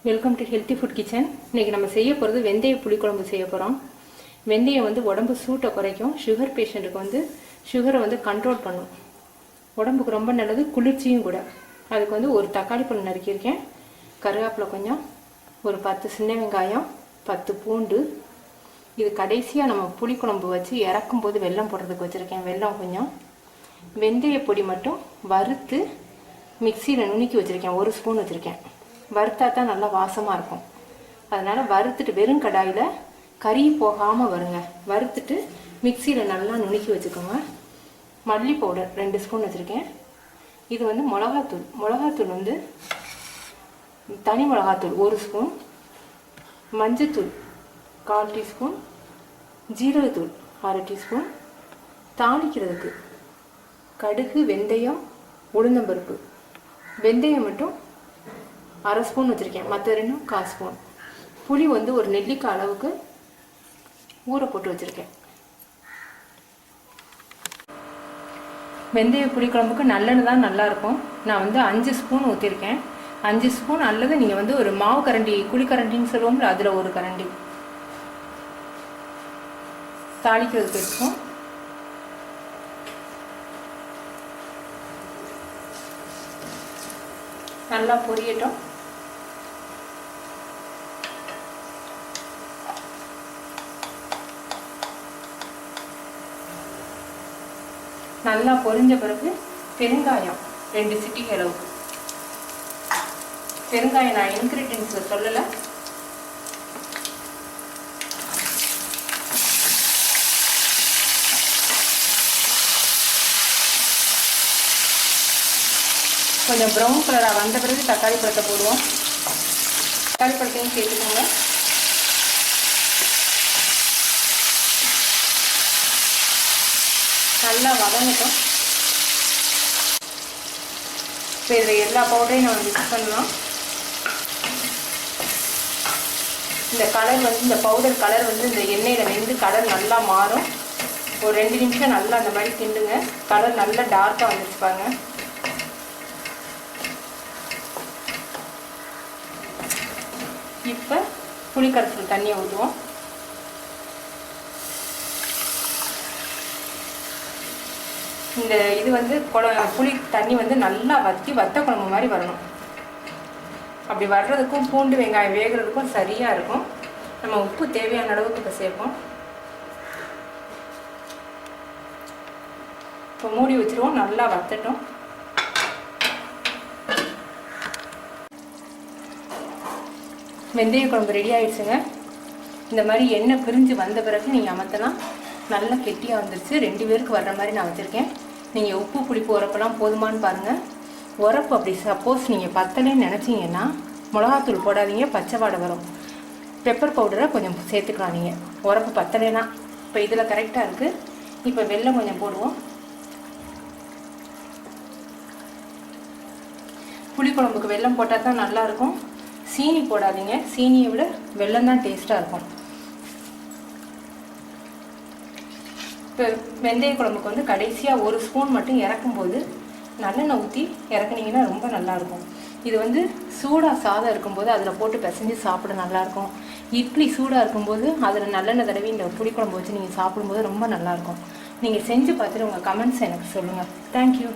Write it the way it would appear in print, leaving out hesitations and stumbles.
Welcome to healthy food kitchen. இன்றைக்கி நம்ம செய்ய போகிறது வெந்தய புளிக்குழம்பு செய்ய போகிறோம். வெந்தயம் வந்து உடம்பு சூட்டை குறைக்கும். சுகர் பேஷண்ட்டுக்கு வந்து சுகரை வந்து கண்ட்ரோல் பண்ணும். உடம்புக்கு ரொம்ப நல்லது, குளிர்ச்சியும் கூட. அதுக்கு வந்து ஒரு தக்காளி பழம் நறுக்கியிருக்கேன், கருவேப்பிலை கொஞ்சம், ஒரு 10 சின்ன வெங்காயம், 10 பூண்டு. இது கடைசியாக நம்ம புளிக்குழம்பு வச்சு இறக்கும்போது வெல்லம் போடுறதுக்கு வச்சுருக்கேன். வெல்லம் கொஞ்சம், வெந்தய பொடி மட்டும் வறுத்து மிக்சியில் நுணுக்கி வச்சுருக்கேன். 1 ஸ்பூன் வச்சுருக்கேன். வறுத்தா தான் நல்லா வாசமாக இருக்கும். அதனால் வறுத்துட்டு வெறும் கடாயில் கறி போகாமல் வருங்க. வறுத்துட்டு மிக்சியில் நல்லா நுணுக்கி வச்சுக்கோங்க. மல்லி பவுடர் 2 ஸ்பூன் வச்சுருக்கேன். இது வந்து மிளகாத்தூள் வந்து தனி மிளகாத்தூள் 1 ஸ்பூன், மஞ்சத்தூள் 1/4 டீஸ்பூன், ஜீரகத்தூள் 1/2 டீஸ்பூன், தாளிக்கிறதுக்கு கடுகு, வெந்தயம், உளுந்தம்பருப்பு. வெந்தயம் மட்டும் 1/2 ஸ்பூன் வச்சுருக்கேன், மற்ற 2 1/4 ஸ்பூன். புளி வந்து ஒரு நெல்லிக்காய் அளவுக்கு ஊற போட்டு வச்சுருக்கேன். வெந்தய புளிக்குழம்புக்கு நல்லெண்ணெய் தான் நல்லாயிருக்கும். நான் வந்து 5 ஸ்பூன் ஊற்றிருக்கேன். 5 ஸ்பூன் அல்லது நீங்கள் வந்து ஒரு மாவு கரண்டி, குழிக்கரண்டின்னு சொல்லுவோம்ல, அதில் ஒரு கரண்டி தாளிக்கிறதுக்கு வச்சுக்கோம். நல்லா பொரியட்டும். நல்லா பொரிஞ்ச பிறகு பெருங்காயம் 2 சிட்டிகை அளவுக்கு. பெருங்காயம் நான் இன்கிரீடியன்ஸில் சொல்லலை. கொஞ்சம் ப்ரௌன் கலராக வந்த பிறகு தக்காளி பழத்தை போடுவோம். தக்காளி பழத்தையும் சேர்த்துக்கோங்க. நல்லா வதங்கட்டும். இப்போ இதில் எல்லா பவுடரையும் நம்ம மிக்ஸ் பண்ணலாம். இந்த கலர் வந்து, இந்த பவுடர் கலர் வந்து இந்த எண்ணெயில் வெந்து கலர் நல்லா மாறும். ஒரு 2 நிமிஷம் நல்லா அந்த மாதிரி கிண்டுங்க. கலர் நல்லா டார்க்காக வந்துருச்சுப்பாங்க. இப்போ புளிக்கரைசல் தண்ணியை ஊற்றுவோம். இந்த இது வந்து புளி தண்ணி வந்து நல்லா வத்த குழம்பு மாதிரி வரணும். அப்படி வர்றதுக்கும் பூண்டு வெங்காயம் வேகிறதுக்கும் சரியாக இருக்கும். நம்ம உப்பு தேவையான அளவுக்கு இப்போ சேர்ப்போம். இப்போ மூடி வச்சுருவோம், நல்லா வத்தட்டும். வெந்தய குழம்பு ரெடி ஆகிடுச்சுங்க. இந்த மாதிரி எண்ணெய் பிரிஞ்சு வந்த பிறகு நீங்கள் அமர்த்தலாம். நல்லா கெட்டியாக வந்துருச்சு. 2 பேருக்கு வர்ற மாதிரி நான் வச்சுருக்கேன். நீங்கள் உப்பு புளிப்பு உரப்பெல்லாம் போதுமானு பாருங்கள். உரப்பு அப்படி சப்போஸ் நீங்கள் பத்தலைன்னு நினச்சிங்கன்னா மிளகாத்தூள் போடாதீங்க, பச்சை வாடை வரும். பெப்பர் பவுடரை கொஞ்சம் சேர்த்துக்கலாம் நீங்கள், உரப்பு பத்தலைன்னா. இப்போ இதில் கரெக்டாக இருக்குது. இப்போ வெல்லம் கொஞ்சம் போடுவோம். புளிக்குழம்புக்கு வெல்லம் போட்டால் தான் நல்லாயிருக்கும். சீனி போடாதீங்க. சீனியை விட வெல்லம் தான் டேஸ்ட்டாக இருக்கும். இப்போ வெந்தய குழம்புக்கு வந்து கடைசியாக 1 ஸ்பூன் மட்டும் இறக்கும்போது நல்லெண்ணெய் ஊற்றி இறக்குனீங்கன்னா ரொம்ப நல்லாயிருக்கும். இது வந்து சூடாக சாதம் இருக்கும்போது அதில் போட்டு பிசைஞ்சு சாப்பிட நல்லாயிருக்கும். இட்லி சூடாக இருக்கும்போது அதில் நல்லெண்ணெய் தடவி இந்த புளிக்குழம்பு வச்சு நீங்கள் சாப்பிடும்போது ரொம்ப நல்லாயிருக்கும். நீங்கள் செஞ்சு பார்த்துட்டு உங்கள் கமெண்ட்ஸ் எனக்கு சொல்லுங்கள். தேங்க்யூ.